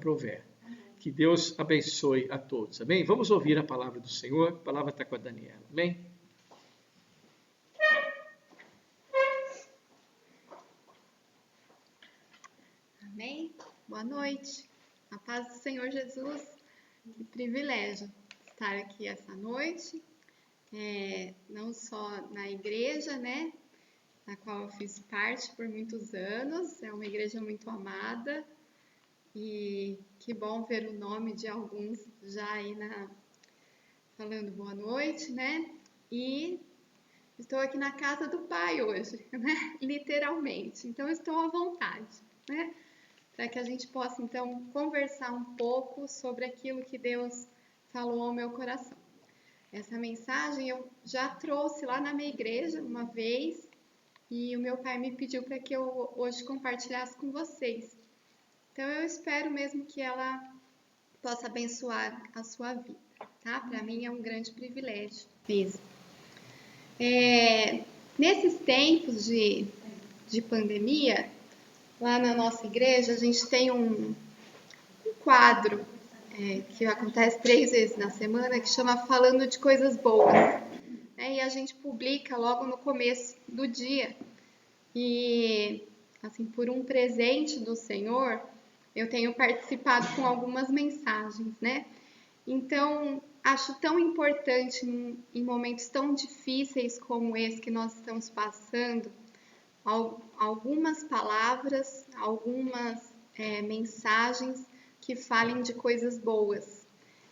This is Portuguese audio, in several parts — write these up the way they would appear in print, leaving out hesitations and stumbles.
aprover. Que Deus abençoe a todos, amém? Vamos ouvir a palavra do Senhor, a palavra está com a Daniela, amém? Amém? Boa noite. A paz do Senhor Jesus. Que privilégio estar aqui essa noite, não só na igreja, né, na qual eu fiz parte por muitos anos, é uma igreja muito amada, e que bom ver o nome de alguns já aí falando boa noite, né, e estou aqui na casa do Pai hoje, né, literalmente, então estou à vontade, né, para que a gente possa, então, conversar um pouco sobre aquilo que Deus falou ao meu coração. Essa mensagem eu já trouxe lá na minha igreja uma vez e o meu pai me pediu para que eu hoje compartilhasse com vocês. Então, eu espero mesmo que ela possa abençoar a sua vida, tá? Para mim é um grande privilégio mesmo. Nesses tempos de pandemia, lá na nossa igreja, a gente tem um quadro que acontece 3 vezes na semana, que chama Falando de Coisas Boas. E a gente publica logo no começo do dia. E, assim, por um presente do Senhor, eu tenho participado com algumas mensagens, né? Então, acho tão importante, em momentos tão difíceis como esse que nós estamos passando, algumas palavras, algumas mensagens que falem de coisas boas.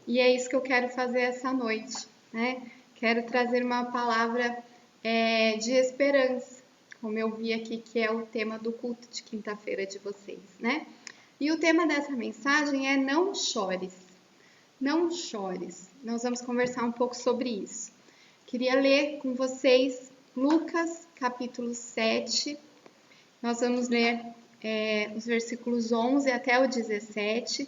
E é isso que eu quero fazer essa noite, né? Quero trazer uma palavra de esperança, como eu vi aqui que é o tema do culto de quinta-feira de vocês, né? E o tema dessa mensagem é não chores. Não chores. Nós vamos conversar um pouco sobre isso. Queria ler com vocês Lucas, capítulo 7. Nós vamos ler os versículos 11 até o 17.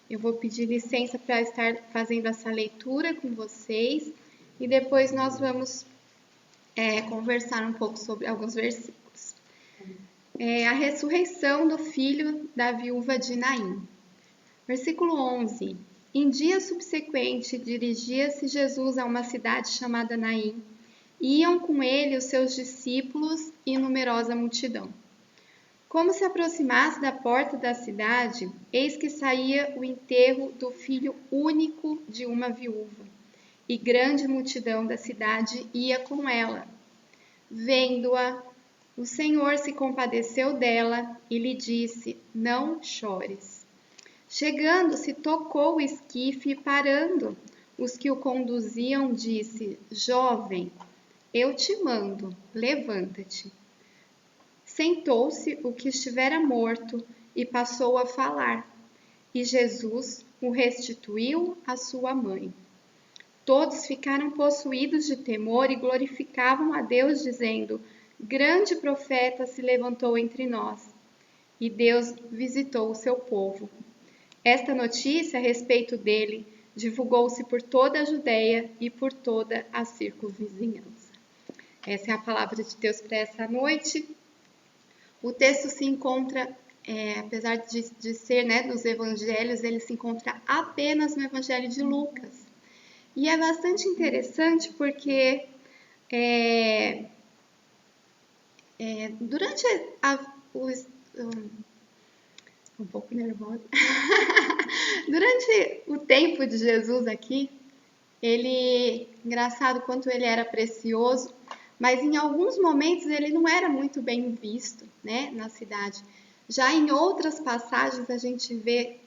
Eu vou pedir licença para estar fazendo essa leitura com vocês e depois nós vamos conversar um pouco sobre alguns versículos. A ressurreição do filho da viúva de Naim. Versículo 11. Em dia subsequente, dirigia-se Jesus a uma cidade chamada Naim. Iam com ele os seus discípulos e numerosa multidão. Como se aproximasse da porta da cidade, eis que saía o enterro do filho único de uma viúva, e grande multidão da cidade ia com ela. Vendo-a, o Senhor se compadeceu dela e lhe disse: não chores. Chegando-se, tocou o esquife e parando os que o conduziam, disse: jovem, eu te mando, levanta-te. Sentou-se o que estivera morto e passou a falar, e Jesus o restituiu à sua mãe. Todos ficaram possuídos de temor e glorificavam a Deus, dizendo: grande profeta se levantou entre nós, e Deus visitou o seu povo. Esta notícia a respeito dele divulgou-se por toda a Judeia e por toda a circunvizinhança. Essa é a palavra de Deus para essa noite. O texto se encontra, apesar de ser nos evangelhos, ele se encontra apenas no evangelho de Lucas. E é bastante interessante porque durante um pouco nervosa. Durante o tempo de Jesus aqui, engraçado quanto ele era precioso, mas em alguns momentos ele não era muito bem visto, né, na cidade. Já em outras passagens a gente vê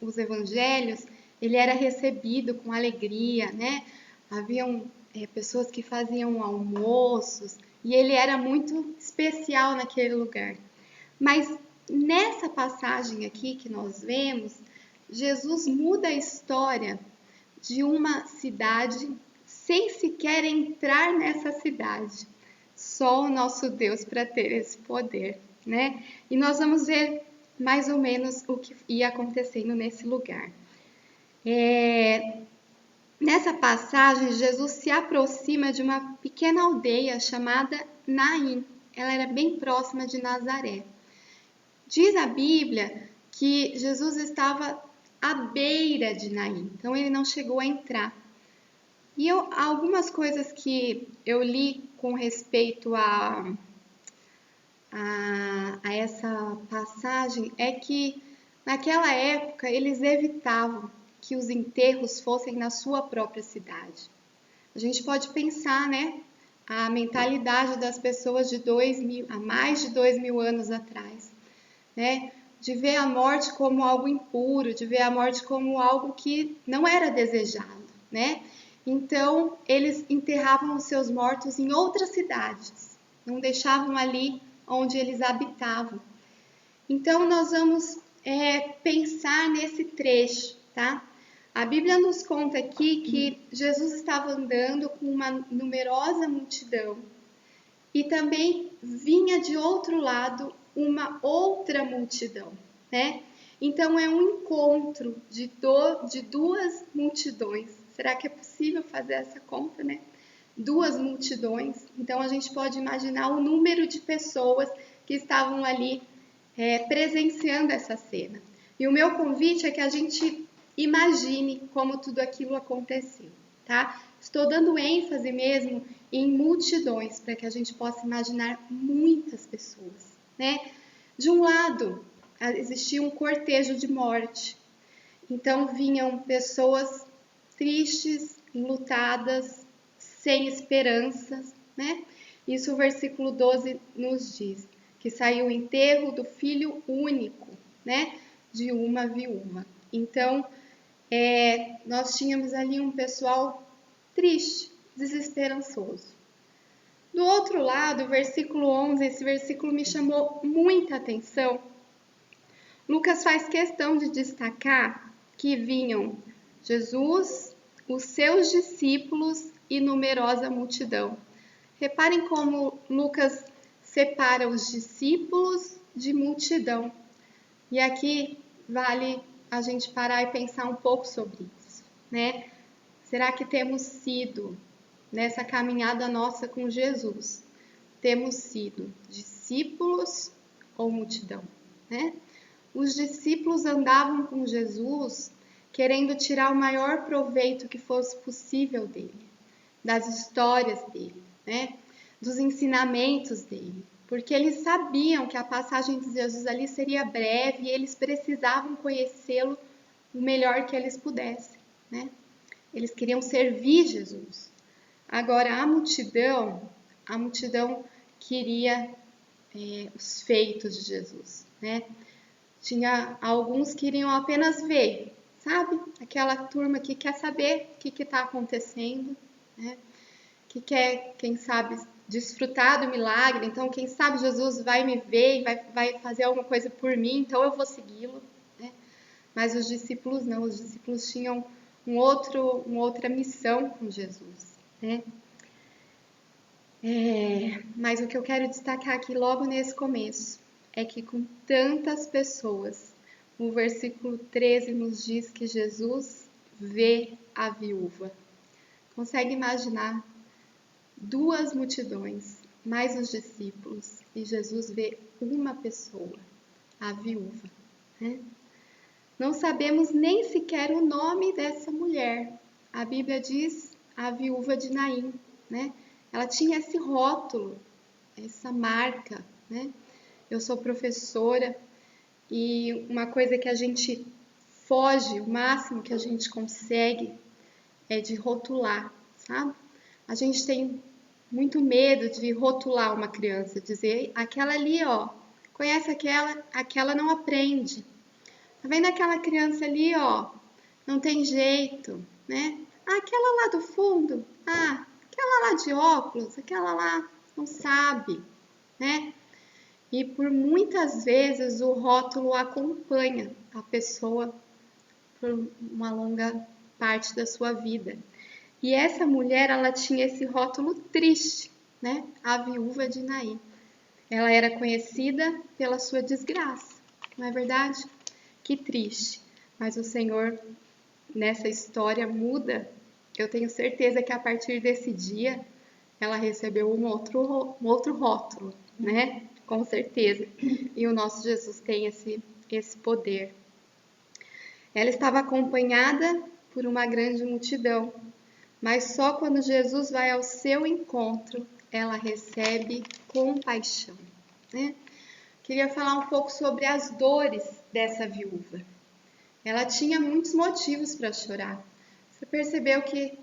os evangelhos, ele era recebido com alegria, né? Haviam pessoas que faziam almoços e ele era muito especial naquele lugar. Mas nessa passagem aqui que nós vemos, Jesus muda a história de uma cidade sem sequer entrar nessa cidade. Só o nosso Deus para ter esse poder, né? E nós vamos ver mais ou menos o que ia acontecendo nesse lugar. Nessa passagem, Jesus se aproxima de uma pequena aldeia chamada Naim. Ela era bem próxima de Nazaré. Diz a Bíblia que Jesus estava à beira de Naim. Então ele não chegou a entrar. E algumas coisas que eu li com respeito a essa passagem é que naquela época eles evitavam que os enterros fossem na sua própria cidade. A gente pode pensar, né, a mentalidade das pessoas de há mais de 2000 anos atrás, né, de ver a morte como algo impuro, de ver a morte como algo que não era desejado, né? Então eles enterravam os seus mortos em outras cidades, não deixavam ali onde eles habitavam. Então nós vamos pensar nesse trecho, tá? A Bíblia nos conta aqui que Jesus estava andando com uma numerosa multidão e também vinha de outro lado uma outra multidão, né? Então é um encontro de duas multidões. Será que é possível fazer essa conta, né? Duas multidões. Então a gente pode imaginar o número de pessoas que estavam ali presenciando essa cena. E o meu convite é que a gente imagine como tudo aquilo aconteceu, tá? Estou dando ênfase mesmo em multidões, para que a gente possa imaginar muitas pessoas, né? De um lado, existia um cortejo de morte. Então vinham pessoas tristes, enlutadas, sem esperanças, né? Isso o versículo 12 nos diz, que saiu o enterro do filho único, né? De uma viúva. Então, nós tínhamos ali um pessoal triste, desesperançoso. Do outro lado, o versículo 11, esse versículo me chamou muita atenção. Lucas faz questão de destacar que vinham Jesus, os seus discípulos e numerosa multidão. Reparem como Lucas separa os discípulos de multidão. E aqui vale a gente parar e pensar um pouco sobre isso, né? Será que temos sido, nessa caminhada nossa com Jesus, temos sido discípulos ou multidão, né? Os discípulos andavam com Jesus querendo tirar o maior proveito que fosse possível dele, das histórias dele, né? Dos ensinamentos dele, porque eles sabiam que a passagem de Jesus ali seria breve e eles precisavam conhecê-lo o melhor que eles pudessem, né? Eles queriam servir Jesus. Agora a multidão queria os feitos de Jesus, né? Tinha alguns que iriam apenas ver, sabe? Aquela turma que quer saber o que está acontecendo, né? Que quer, quem sabe, desfrutar do milagre. Então, quem sabe Jesus vai me ver e vai fazer alguma coisa por mim, então eu vou segui-lo, né? Mas os discípulos não, os discípulos tinham uma outra missão com Jesus, né? Mas o que eu quero destacar aqui logo nesse começo é que com tantas pessoas, o versículo 13 nos diz que Jesus vê a viúva. Consegue imaginar? Duas multidões, mais os discípulos, e Jesus vê uma pessoa, a viúva, né? Não sabemos nem sequer o nome dessa mulher. A Bíblia diz a viúva de Naim, né? Ela tinha esse rótulo, essa marca, né? Eu sou professora e uma coisa que a gente foge, o máximo que a gente consegue é de rotular, sabe? A gente tem muito medo de rotular uma criança, dizer aquela ali, ó, conhece aquela não aprende. Tá vendo aquela criança ali, ó, não tem jeito, né? Aquela lá do fundo, aquela lá de óculos, aquela lá não sabe, né? E por muitas vezes o rótulo acompanha a pessoa por uma longa parte da sua vida. E essa mulher, ela tinha esse rótulo triste, né? A viúva de Naim. Ela era conhecida pela sua desgraça, não é verdade? Que triste. Mas o Senhor, nessa história, muda. Eu tenho certeza que a partir desse dia, ela recebeu um outro rótulo, né? Com certeza. E o nosso Jesus tem esse poder. Ela estava acompanhada por uma grande multidão, mas só quando Jesus vai ao seu encontro, ela recebe compaixão, né? Queria falar um pouco sobre as dores dessa viúva. Ela tinha muitos motivos para chorar. Você percebeu que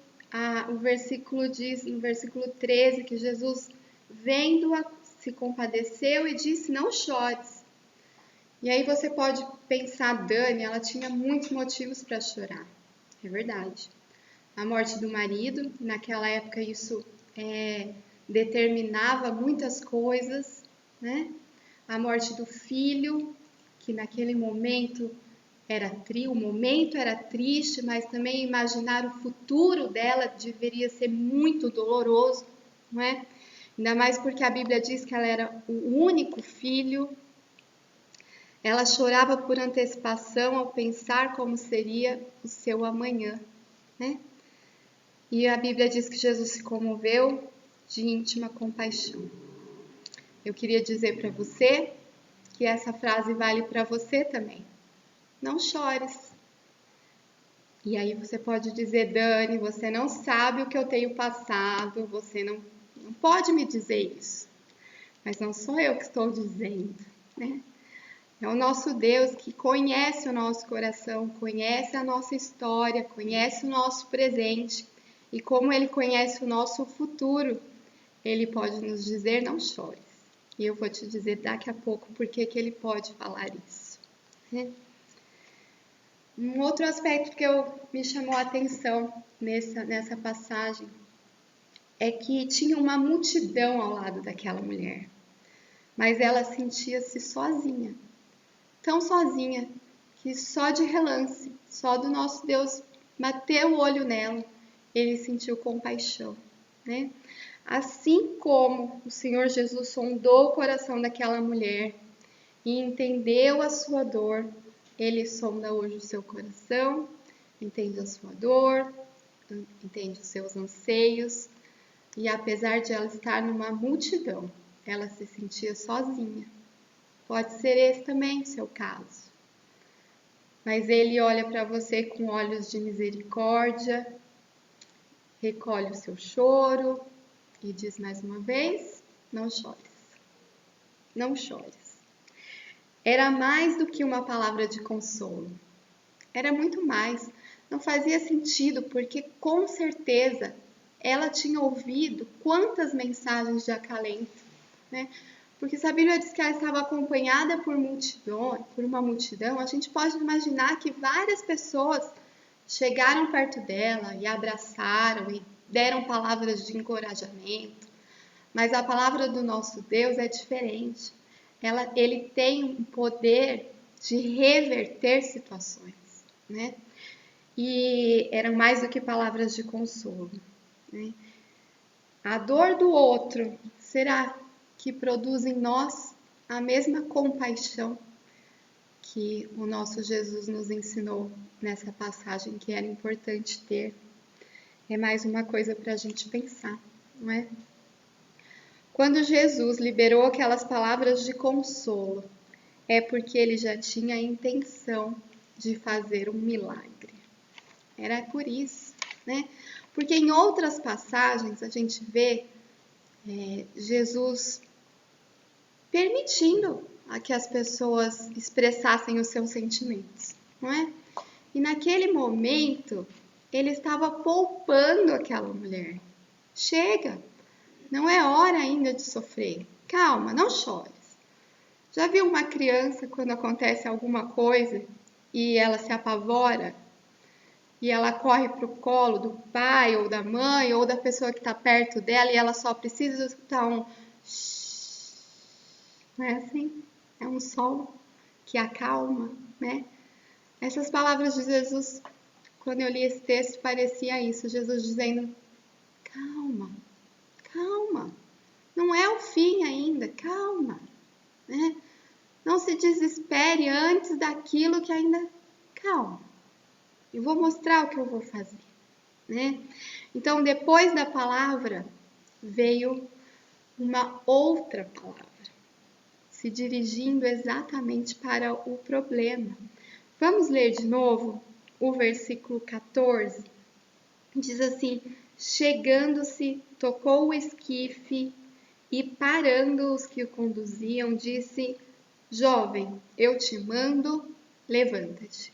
o versículo diz, no versículo 13, que Jesus, vendo-a, se compadeceu e disse: não chores. E aí você pode pensar, Dani, ela tinha muitos motivos para chorar. É verdade. A morte do marido, naquela época isso determinava muitas coisas, né? A morte do filho, que naquele momento o momento era triste, mas também imaginar o futuro dela deveria ser muito doloroso, não é? Ainda mais porque a Bíblia diz que ela era o único filho. Ela chorava por antecipação ao pensar como seria o seu amanhã, né? E a Bíblia diz que Jesus se comoveu de íntima compaixão. Eu queria dizer para você que essa frase vale para você também. Não chores. E aí você pode dizer, Dani, você não sabe o que eu tenho passado, você não pode me dizer isso. Mas não sou eu que estou dizendo, né? É o nosso Deus que conhece o nosso coração, conhece a nossa história, conhece o nosso presente. E como Ele conhece o nosso futuro, Ele pode nos dizer, não chores. E eu vou te dizer daqui a pouco por que Ele pode falar isso, né? Um outro aspecto que me chamou a atenção nessa passagem é que tinha uma multidão ao lado daquela mulher, mas ela sentia-se sozinha, tão sozinha que só de relance, só do nosso Deus bater o olho nela, ele sentiu compaixão, né? Assim como o Senhor Jesus sondou o coração daquela mulher e entendeu a sua dor, Ele sonda hoje o seu coração, entende a sua dor, entende os seus anseios, e apesar de ela estar numa multidão, ela se sentia sozinha. Pode ser esse também o seu caso. Mas Ele olha para você com olhos de misericórdia, recolhe o seu choro e diz mais uma vez: não chores, não chores. Era mais do que uma palavra de consolo. Era muito mais. Não fazia sentido, porque com certeza ela tinha ouvido quantas mensagens de acalento, né? Porque se a Bíblia diz que ela estava acompanhada por uma multidão, a gente pode imaginar que várias pessoas chegaram perto dela e abraçaram e deram palavras de encorajamento. Mas a palavra do nosso Deus é diferente. Ele tem um poder de reverter situações, né? E eram mais do que palavras de consolo, né? A dor do outro, será que produz em nós a mesma compaixão que o nosso Jesus nos ensinou nessa passagem que era importante ter? É mais uma coisa para a gente pensar, não é? Quando Jesus liberou aquelas palavras de consolo, é porque ele já tinha a intenção de fazer um milagre. Era por isso, né? Porque em outras passagens a gente vê Jesus permitindo que as pessoas expressassem os seus sentimentos, não é? E naquele momento ele estava poupando aquela mulher. Chega, não é hora ainda de sofrer. Calma, não chores. Já viu uma criança quando acontece alguma coisa e ela se apavora e ela corre para o colo do pai ou da mãe ou da pessoa que está perto dela e ela só precisa escutar um shhh, não é assim? É um som que acalma, né? Essas palavras de Jesus, quando eu li esse texto, parecia isso, Jesus dizendo, calma, calma, não é o fim ainda, calma, né? Não se desespere antes daquilo que ainda... Calma, eu vou mostrar o que eu vou fazer, né? Então, depois da palavra, veio uma outra palavra, se dirigindo exatamente para o problema. Vamos ler de novo o versículo 14. Diz assim: chegando-se, tocou o esquife e, parando os que o conduziam, disse: jovem, eu te mando, levanta-te.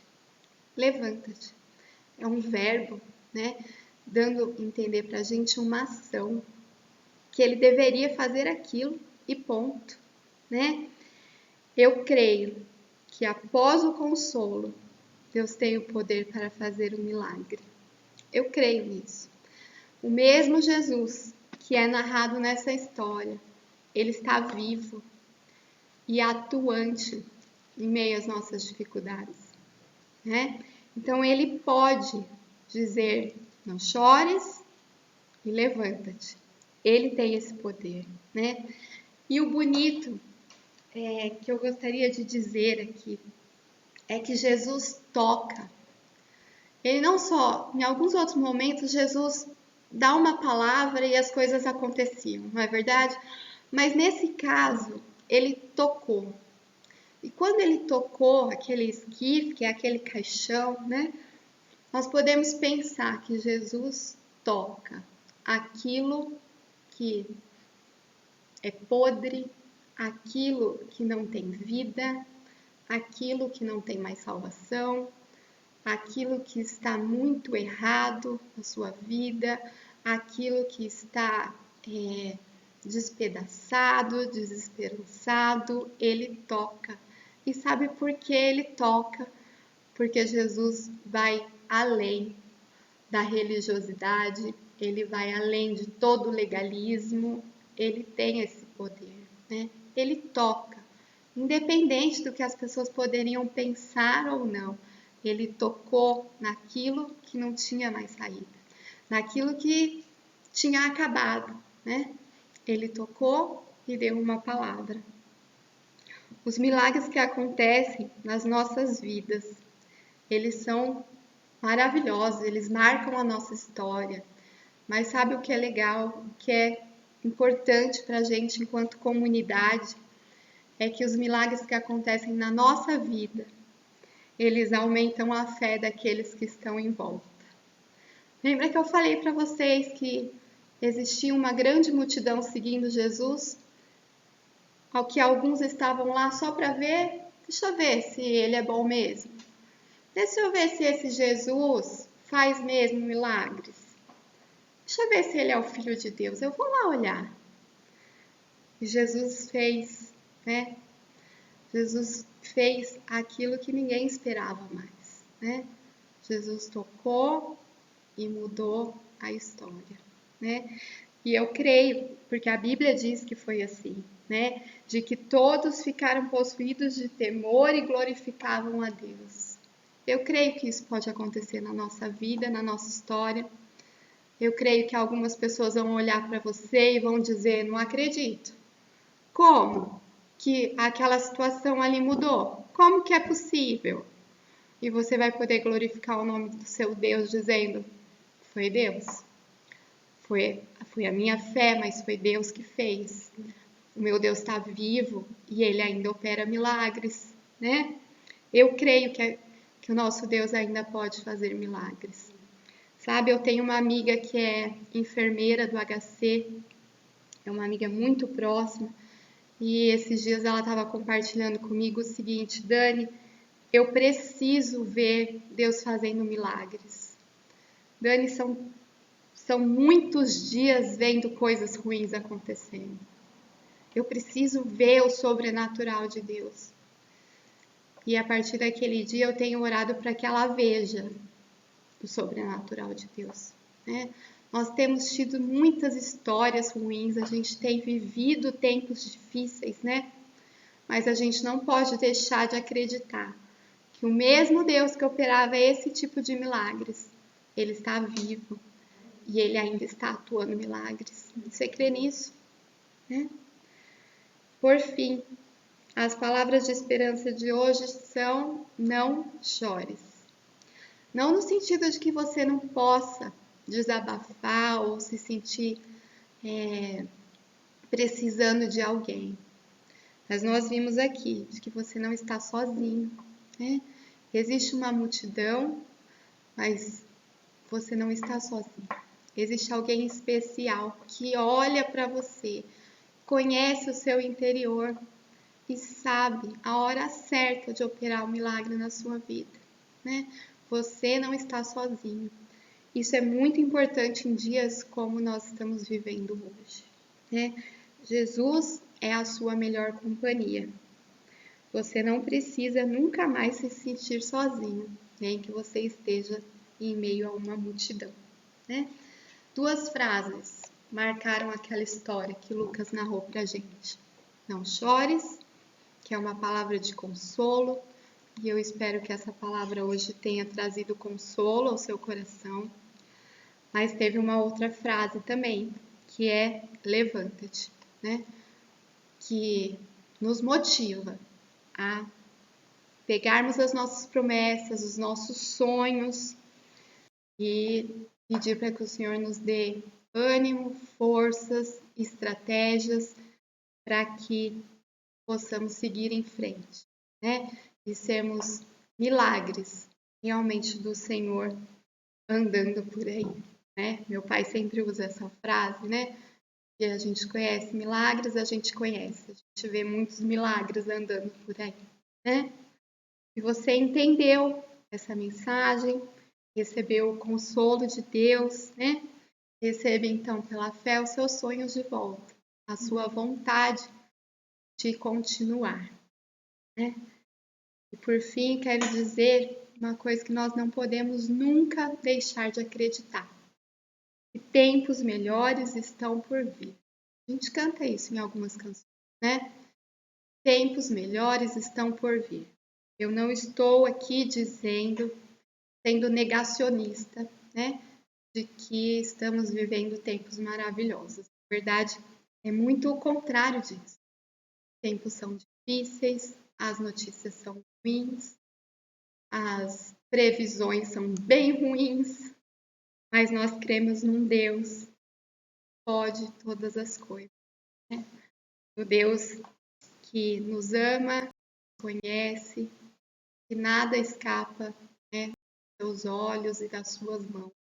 Levanta-te. É um verbo, né? Dando a entender para a gente uma ação, que ele deveria fazer aquilo e ponto, né? Eu creio que após o consolo, Deus tem o poder para fazer um milagre. Eu creio nisso. O mesmo Jesus que é narrado nessa história, ele está vivo e atuante em meio às nossas dificuldades, né? Então ele pode dizer: não chores e levanta-te. Ele tem esse poder, né? E o bonito que eu gostaria de dizer aqui é que Jesus toca. Ele não só, em alguns outros momentos, Jesus dá uma palavra e as coisas aconteciam, não é verdade? Mas nesse caso, ele tocou. E quando ele tocou aquele esquife, que é aquele caixão, né? Nós podemos pensar que Jesus toca aquilo que é podre, aquilo que não tem vida, aquilo que não tem mais salvação, aquilo que está muito errado na sua vida, aquilo que está despedaçado, desesperançado, ele toca. E sabe por que ele toca? Porque Jesus vai além da religiosidade, ele vai além de todo o legalismo, ele tem esse poder, né? Ele toca, independente do que as pessoas poderiam pensar ou não. Ele tocou naquilo que não tinha mais saída, naquilo que tinha acabado, né? Ele tocou e deu uma palavra. Os milagres que acontecem nas nossas vidas, eles são maravilhosos, eles marcam a nossa história. Mas sabe o que é legal, o que é importante para a gente enquanto comunidade? É que os milagres que acontecem na nossa vida, eles aumentam a fé daqueles que estão em volta. Lembra que eu falei para vocês que existia uma grande multidão seguindo Jesus? Ao que alguns estavam lá só para ver, deixa eu ver se ele é bom mesmo. Deixa eu ver se esse Jesus faz mesmo milagres. Deixa eu ver se ele é o Filho de Deus. Eu vou lá olhar. E Jesus fez, né? Jesus fez aquilo que ninguém esperava mais, né? Jesus tocou e mudou a história, né? E eu creio, porque a Bíblia diz que foi assim, né? De que todos ficaram possuídos de temor e glorificavam a Deus. Eu creio que isso pode acontecer na nossa vida, na nossa história. Eu creio que algumas pessoas vão olhar para você e vão dizer: não acredito. Como que aquela situação ali mudou? Como que é possível? E você vai poder glorificar o nome do seu Deus dizendo: foi Deus. Foi a minha fé, mas foi Deus que fez. O meu Deus está vivo e ele ainda opera milagres, né? Eu creio que o nosso Deus ainda pode fazer milagres. Sabe, eu tenho uma amiga que é enfermeira do HC, é uma amiga muito próxima, e esses dias ela estava compartilhando comigo o seguinte: Dani, eu preciso ver Deus fazendo milagres. Dani, são muitos dias vendo coisas ruins acontecendo. Eu preciso ver o sobrenatural de Deus. E a partir daquele dia eu tenho orado para que ela veja o sobrenatural de Deus, né? Nós temos tido muitas histórias ruins, a gente tem vivido tempos difíceis, né? Mas a gente não pode deixar de acreditar que o mesmo Deus que operava esse tipo de milagres, ele está vivo e ele ainda está atuando milagres. Você crê nisso, né? Por fim, as palavras de esperança de hoje são: não chores. Não no sentido de que você não possa desabafar ou se sentir precisando de alguém. Mas nós vimos aqui de que você não está sozinho, né? Existe uma multidão, mas você não está sozinho. Existe alguém especial que olha para você, conhece o seu interior e sabe a hora certa de operar o milagre na sua vida, né? Você não está sozinho. Isso é muito importante em dias como nós estamos vivendo hoje, né? Jesus é a sua melhor companhia. Você não precisa nunca mais se sentir sozinho, nem que você esteja em meio a uma multidão, né? 2 frases marcaram aquela história que Lucas narrou pra gente. Não chores, que é uma palavra de consolo, e eu espero que essa palavra hoje tenha trazido consolo ao seu coração. Mas teve uma outra frase também, que é levanta-te, né? Que nos motiva a pegarmos as nossas promessas, os nossos sonhos e pedir para que o Senhor nos dê ânimo, forças, estratégias para que possamos seguir em frente, né? E sermos milagres realmente do Senhor andando por aí, né? Meu pai sempre usa essa frase, né? Que a gente conhece milagres, a gente conhece. A gente vê muitos milagres andando por aí, né? E você entendeu essa mensagem, recebeu o consolo de Deus, né? Recebe então pela fé os seus sonhos de volta, a sua vontade de continuar, né? E por fim, quero dizer uma coisa que nós não podemos nunca deixar de acreditar: que tempos melhores estão por vir. A gente canta isso em algumas canções, né? Tempos melhores estão por vir. Eu não estou aqui dizendo, sendo negacionista, né, de que estamos vivendo tempos maravilhosos. Na verdade, é muito o contrário disso. Tempos são difíceis, as notícias são ruins, as previsões são bem ruins, mas nós cremos num Deus que pode todas as coisas, né? O Deus que nos ama, conhece, que nada escapa, né, dos seus olhos e das suas mãos.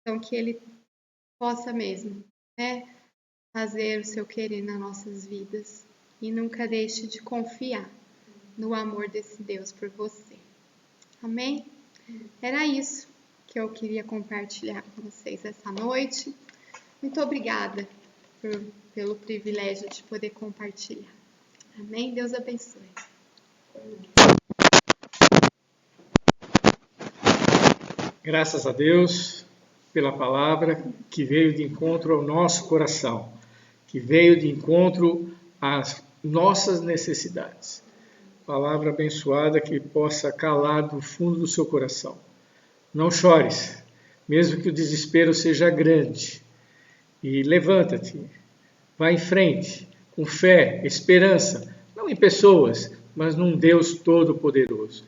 Então, que Ele possa mesmo, né, fazer o seu querer nas nossas vidas e nunca deixe de confiar no amor desse Deus por você. Amém? Era isso que eu queria compartilhar com vocês essa noite. Muito obrigada pelo privilégio de poder compartilhar. Amém? Deus abençoe. Graças a Deus pela palavra que veio de encontro ao nosso coração, que veio de encontro às nossas necessidades. Palavra abençoada que possa calar do fundo do seu coração. Não chores, mesmo que o desespero seja grande. E levanta-te, vá em frente, com fé, esperança, não em pessoas, mas num Deus todo-poderoso.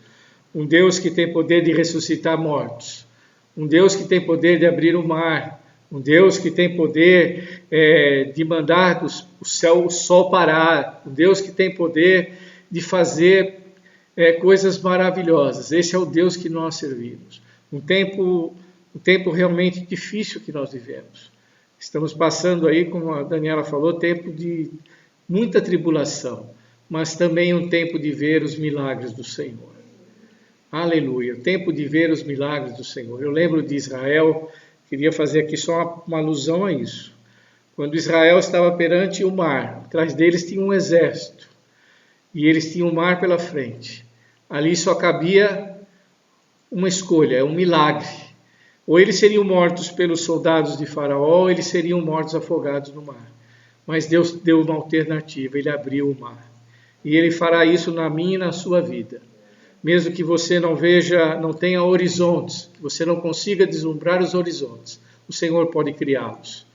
Um Deus que tem poder de ressuscitar mortos. Um Deus que tem poder de abrir o mar. Um Deus que tem poder de mandar o sol parar. Um Deus que tem poder de fazer coisas maravilhosas. Esse é o Deus que nós servimos. Um tempo realmente difícil que nós vivemos. Estamos passando aí, como a Daniela falou, tempo de muita tribulação, mas também um tempo de ver os milagres do Senhor. Aleluia, o tempo de ver os milagres do Senhor. Eu lembro de Israel, queria fazer aqui só uma alusão a isso. Quando Israel estava perante o mar, atrás deles tinha um exército, e eles tinham o mar pela frente. Ali só cabia uma escolha, um milagre. Ou eles seriam mortos pelos soldados de Faraó, ou eles seriam mortos afogados no mar. Mas Deus deu uma alternativa, Ele abriu o mar. E Ele fará isso na minha e na sua vida. Mesmo que você não veja, não tenha horizontes, que você não consiga deslumbrar os horizontes, o Senhor pode criá-los.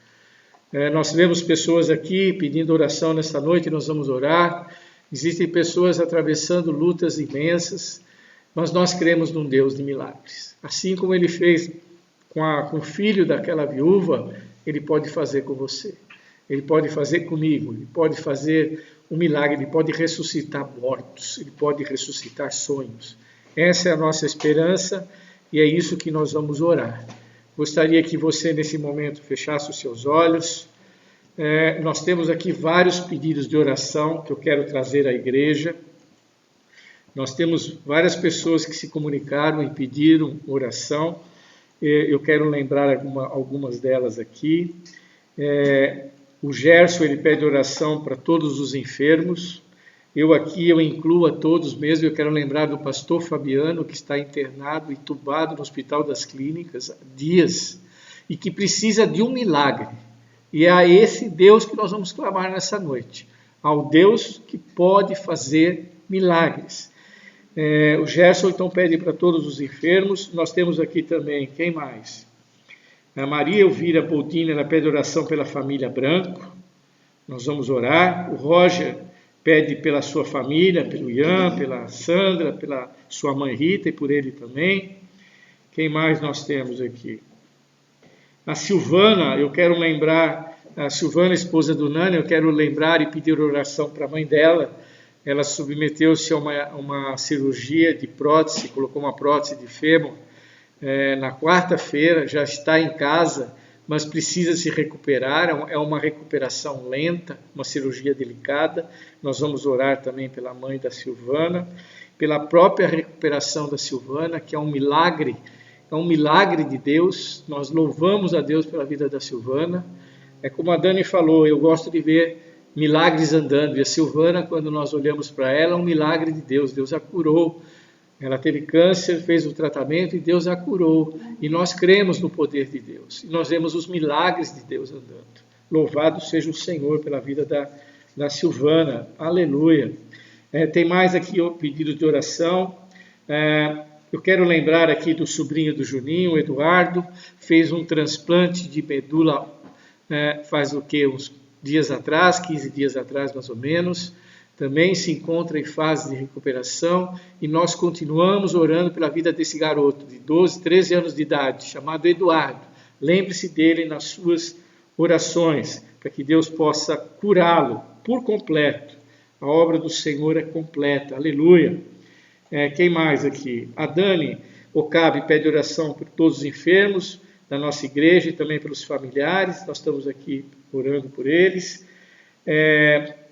Nós vemos pessoas aqui pedindo oração nesta noite, nós vamos orar. Existem pessoas atravessando lutas imensas, mas nós cremos num Deus de milagres. Assim como Ele fez com o filho daquela viúva, Ele pode fazer com você. Ele pode fazer comigo, Ele pode fazer um milagre, Ele pode ressuscitar mortos, Ele pode ressuscitar sonhos. Essa é a nossa esperança e é isso que nós vamos orar. Gostaria que você, nesse momento, fechasse os seus olhos. Nós temos aqui vários pedidos de oração que eu quero trazer à igreja. Nós temos várias pessoas que se comunicaram e pediram oração. Eu quero lembrar algumas delas aqui. O Gerson, ele pede oração para todos os enfermos. Eu incluo a todos mesmo. Eu quero lembrar do pastor Fabiano, que está internado, entubado no Hospital das Clínicas há dias, e que precisa de um milagre. E é a esse Deus que nós vamos clamar nessa noite. Ao Deus que pode fazer milagres. O Gerson então pede para todos os enfermos. Nós temos aqui também, quem mais? A Maria Elvira Boldini, ela pede oração pela família Branco. Nós vamos orar. O Roger pede pela sua família, pelo Ian, pela Sandra, pela sua mãe Rita e por ele também. Quem mais nós temos aqui? A Silvana, eu quero lembrar, a Silvana, esposa do Nani, eu quero lembrar e pedir oração para a mãe dela. Ela submeteu-se a uma cirurgia de prótese, colocou uma prótese de fêmur na quarta-feira, já está em casa, mas precisa se recuperar, é uma recuperação lenta, uma cirurgia delicada. Nós vamos orar também pela mãe da Silvana, pela própria recuperação da Silvana, que é um milagre de Deus. Nós louvamos a Deus pela vida da Silvana. É como a Dani falou, eu gosto de ver milagres andando, e a Silvana, quando nós olhamos para ela, é um milagre de Deus. Deus a curou. Ela teve câncer, fez o tratamento e Deus a curou. E nós cremos no poder de Deus. E nós vemos os milagres de Deus andando. Louvado seja o Senhor pela vida da Silvana. Aleluia. Tem mais aqui pedido de oração. Eu quero lembrar aqui do sobrinho do Juninho, o Eduardo. Fez um transplante de medula faz uns dias atrás, 15 dias atrás mais ou menos. Também se encontra em fase de recuperação e nós continuamos orando pela vida desse garoto de 12, 13 anos de idade, chamado Eduardo. Lembre-se dele nas suas orações, para que Deus possa curá-lo por completo. A obra do Senhor é completa, aleluia. Quem mais aqui? A Dani Okabe pede oração por todos os enfermos da nossa igreja e também pelos familiares. Nós estamos aqui orando por eles.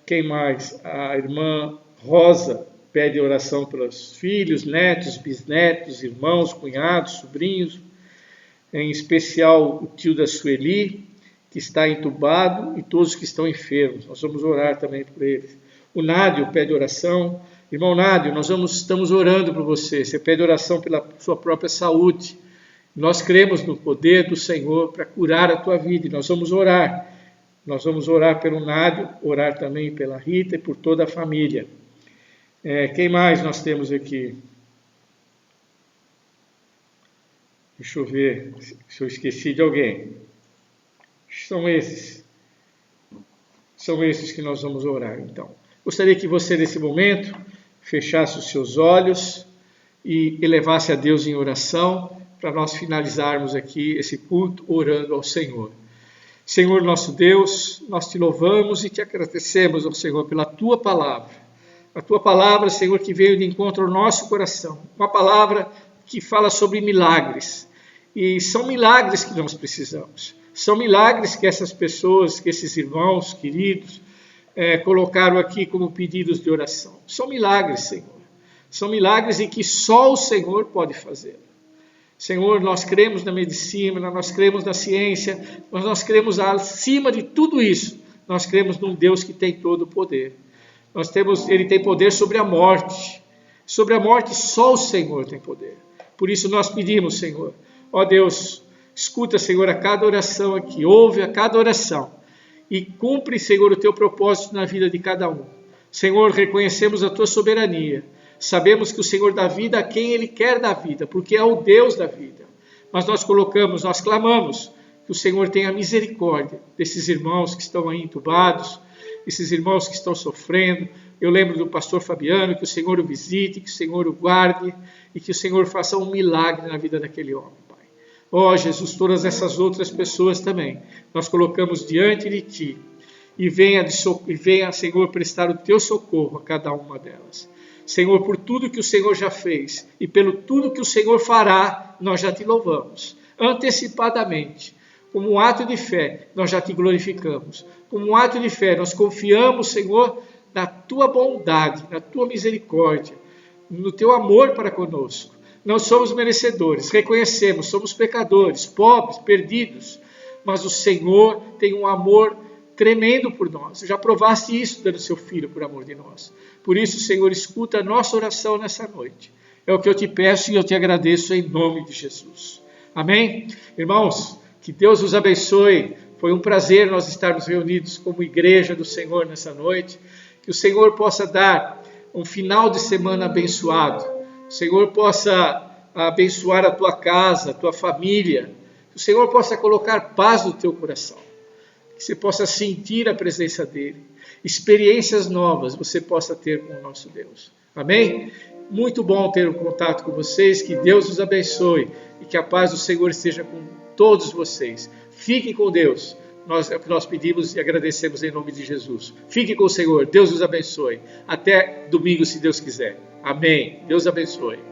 Quem mais? A irmã Rosa pede oração pelos filhos, netos, bisnetos, irmãos, cunhados, sobrinhos, em especial o tio da Sueli, que está entubado, e todos que estão enfermos. Nós vamos orar também por eles. O Nádio pede oração. Irmão Nádio, nós estamos orando por você. Você pede oração pela sua própria saúde. Nós cremos no poder do Senhor para curar a tua vida e nós vamos orar. Nós vamos orar pelo Nádio, orar também pela Rita e por toda a família. Quem mais nós temos aqui? Deixa eu ver se eu esqueci de alguém. São esses que nós vamos orar, então. Gostaria que você, nesse momento, fechasse os seus olhos e elevasse a Deus em oração para nós finalizarmos aqui esse culto orando ao Senhor. Senhor nosso Deus, nós te louvamos e te agradecemos, ó Senhor, pela tua palavra. A tua palavra, Senhor, que veio de encontro ao nosso coração. Uma palavra que fala sobre milagres. E são milagres que nós precisamos. São milagres que essas pessoas, que esses irmãos queridos, colocaram aqui como pedidos de oração. São milagres, Senhor. São milagres em que só o Senhor pode fazer. Senhor, nós cremos na medicina, nós cremos na ciência, mas nós cremos acima de tudo isso. Nós cremos num Deus que tem todo o poder. Ele tem poder sobre a morte. Sobre a morte só o Senhor tem poder. Por isso nós pedimos, Senhor, ó Deus, escuta, Senhor, a cada oração aqui, ouve a cada oração e cumpre, Senhor, o teu propósito na vida de cada um. Senhor, reconhecemos a tua soberania. Sabemos que o Senhor dá vida a quem Ele quer dar vida, porque é o Deus da vida. Mas nós clamamos que o Senhor tenha misericórdia desses irmãos que estão aí entubados, esses irmãos que estão sofrendo. Eu lembro do pastor Fabiano, que o Senhor o visite, que o Senhor o guarde e que o Senhor faça um milagre na vida daquele homem, Pai. Ó Jesus, todas essas outras pessoas também, nós colocamos diante de Ti e venha, Senhor, prestar o Teu socorro a cada uma delas. Senhor, por tudo que o Senhor já fez e pelo tudo que o Senhor fará, nós já te louvamos. Antecipadamente, como um ato de fé, nós já te glorificamos. Como um ato de fé, nós confiamos, Senhor, na tua bondade, na tua misericórdia, no teu amor para conosco. Não somos merecedores, reconhecemos, somos pecadores, pobres, perdidos, mas o Senhor tem um amor tremendo por nós. Já provaste isso dando seu Filho por amor de nós. Por isso, Senhor, escuta a nossa oração nessa noite. É o que eu te peço e eu te agradeço em nome de Jesus. Amém? Irmãos, que Deus os abençoe. Foi um prazer nós estarmos reunidos como igreja do Senhor nessa noite. Que o Senhor possa dar um final de semana abençoado. O Senhor possa abençoar a tua casa, a tua família. Que o Senhor possa colocar paz no teu coração. Que você possa sentir a presença dEle. Experiências novas você possa ter com o nosso Deus. Amém? Muito bom ter um contato com vocês. Que Deus os abençoe. E que a paz do Senhor esteja com todos vocês. Fiquem com Deus. É o que nós pedimos e agradecemos em nome de Jesus. Fique com o Senhor. Deus os abençoe. Até domingo, se Deus quiser. Amém. Deus abençoe.